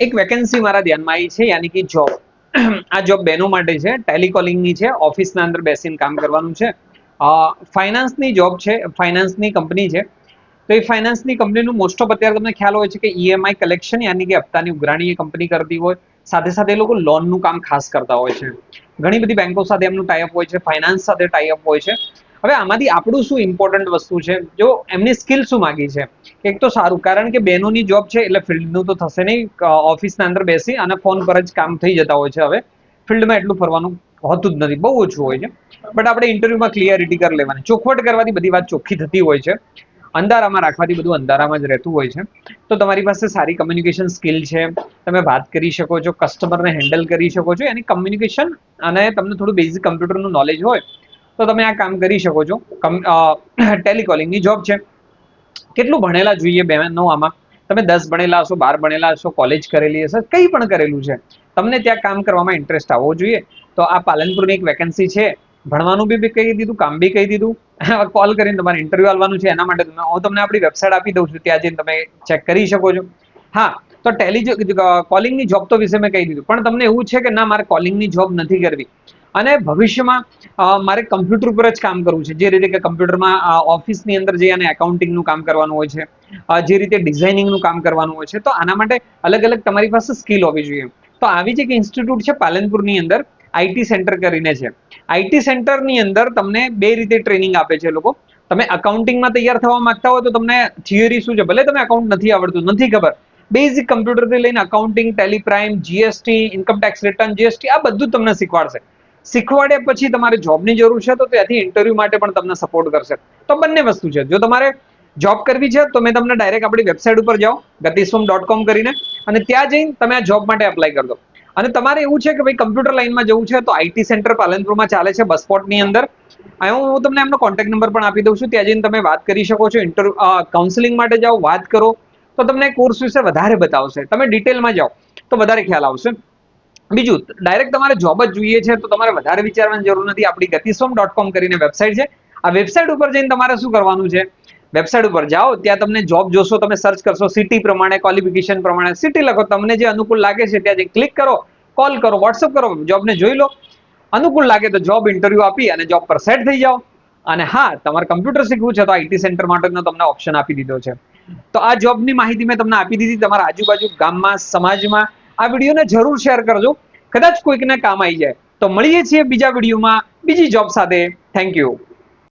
એક વેકેન્સી મારા ધ્યાનમાં આવી છે, યાની કે જોબ. આ જોબ બહેનો માટે છે, ટેલિકોલિંગની છે, ઓફિસના અંદર બેસીને કામ કરવાનું છે. ફાઇનાન્સની જોબ છે, ફાઇનાન્સની કંપની છે. તો એ ફાઇનાન્સની કંપનીનું મોસ્ટ ઓફ અત્યારે તમને ખ્યાલ હોય છે કે ઈએમઆઈ કલેક્શન યાની કે હપ્તાની ઉઘરાણી એ કંપની કરતી હોય. સાથે સાથે એ લોકો લોનનું કામ ખાસ કરતા હોય છે. ઘણી બધી બેંકો સાથે એમનું ટાઈઅપ હોય છે, ફાઇનાન્સ સાથે ટાઈઅપ હોય છે. હવે આમાંથી આપણું શું ઇમ્પોર્ટન્ટ વસ્તુ છે, જો એમની સ્કિલ શું માગી છે. એક તો સારું, કારણ કે બહેનોની જોબ છે એટલે ફિલ્ડનું તો થશે નહીં. ઓફિસના અંદર બેસી અને ફોન પર જ કામ થઈ જતા હોય છે. હવે ફિલ્ડમાં એટલું ફરવાનું હોતું જ નથી, બહુ ઓછું હોય છે. બટ આપણે ઇન્ટરવ્યુમાં ક્લિયરિટી કરી લેવાની, ચોખવટ કરવાથી બધી વાત ચોખ્ખી થતી હોય છે. અંધારામાં રાખવાથી બધું અંધારામાં જ રહેતું હોય છે. તો તમારી પાસે સારી કમ્યુનિકેશન સ્કિલ છે, તમે વાત કરી શકો છો, કસ્ટમરને હેન્ડલ કરી શકો છો, એની કમ્યુનિકેશન અને તમને થોડું બેઝિક કમ્પ્યુટરનું નોલેજ હોય તો તમે આ કામ કરી શકો છો. ટેલિકોલિંગની જોબ છે. કેટલું ભણેલા જોઈએ બહેનો આમાં? તમે 10 ભણેલા હશો, 12 ભણેલા હશો, કોલેજ કરેલી હશે, કંઈ પણ કરેલું છે, તમને ત્યાં કામ કરવામાં ઇન્ટરેસ્ટ આવવો જોઈએ. તો આ પાલનપુરની એક વેકેન્સી છે. ભણવાનું બી કહી દીધું, કામ બી કહી દીધું. કોલ કરીને તમારે ઇન્ટરવ્યુ આવવાનું છે, એના માટે હું તમને આપણી વેબસાઇટ આપી દઉં છું, ત્યાં જઈને તમે ચેક કરી શકો છો. હા, તો કોલિંગની જોબ તો વિશે મેં કહી દીધું, પણ તમને એવું છે કે ના, મારે કોલિંગની જોબ નથી કરવી અને ભવિષ્યમાં મારે કમ્પ્યુટર પર જ કામ કરવું છે. જે રીતે કે કમ્પ્યુટરમાં ઓફિસની અંદર જઈ અને એકાઉન્ટિંગનું કામ કરવાનું હોય છે, જે રીતે ડિઝાઇનિંગનું કામ કરવાનું હોય છે, તો આના માટે અલગ અલગ તમારી પાસે સ્કિલ હોવી જોઈએ. તો આવી જ એક ઇન્સ્ટિટ્યૂટ છે પાલનપુરની અંદર, આઈટી સેન્ટર કરીને છે. આઈટી સેન્ટરની અંદર તમને 2 રીતે ટ્રેનિંગ આપે છે લોકો. તમે અકાઉન્ટિંગમાં તૈયાર થવા માંગતા હોય તો તમને થિયરી શું છે, ભલે તમે અકાઉન્ટ નથી આવડતું, નથી ખબર, બેઝિક કમ્પ્યુટરથી લઈને accounting, Tally, prime, GST, income tax return, GST, આ બધું તમને શીખવાડશે. શીખવાડ્યા પછી તમારે જોબની જરૂર છે તો ત્યાંથી ઇન્ટરવ્યુ માટે પણ તમને સપોર્ટ કરશે. તો બંને વસ્તુ છે. જો તમારે જોબ કરવી છે તો મેં તમને ડાયરેક્ટ આપણી વેબસાઇટ ઉપર જાઓ, gatiswam.com કરીને, અને ત્યાં જઈને તમે આ જોબ માટે એપ્લાય કરી દો. અને તમારે એવું છે કે ભાઈ કમ્પ્યુટર લાઈનમાં જવું છે તો આઈટી સેન્ટર પાલનપુરમાં ચાલે છે, બસ સ્પોટની અંદર. હું તમને એમનો કોન્ટેક્ટ નંબર પણ આપી દઉં છું, ત્યાં જઈને તમે વાત કરી શકો છો. કાઉન્સિલિંગ માટે જાઓ, વાત કરો તો તમને કોર્સ વિશે વધારે બતાવશે. તમે ડિટેલમાં જાઓ તો વધારે ખ્યાલ આવશે. બીજું, ડાયરેક્ટ તમારે જોબ જ જોઈએ છે તો તમારે વધારે વિચારવાની જરૂર નથી. આપણી gatiswam.com કરીને વેબસાઇટ છે. આ વેબસાઇટ ઉપર જઈને તમારે શું કરવાનું છે, વેબસાઇટ ઉપર જાઓ, ત્યાં તમને જોબ જોશો, તમે સર્ચ કરશો સિટી પ્રમાણે, ક્વોલિફિકેશન પ્રમાણે, સિટી લખો, તમને જે અનુકૂળ લાગે છે ત્યાં જઈને ક્લિક કરો, કોલ કરો, વોટ્સઅપ કરો, જોબને જોઈ લો. અનુકૂળ લાગે તો જોબ ઇન્ટરવ્યુ આપી અને જોબ પર સેટ થઈ જાઓ. અને હા, તમારે કમ્પ્યુટર શીખવું છે તો આઈટી સેન્ટર માટેનો તમને ઓપ્શન આપી દીધો છે. તો આ જોબની માહિતી મેં તમને આપી દીધી. તમારા આજુબાજુ ગામમાં, સમાજમાં આ વિડીયોને જરૂર શેર કરજો, કદાચ કોઈકને કામ આવી જાય. તો મળીએ છીએ બીજા વિડીયોમાં બીજી જોબ સાથે. Thank you.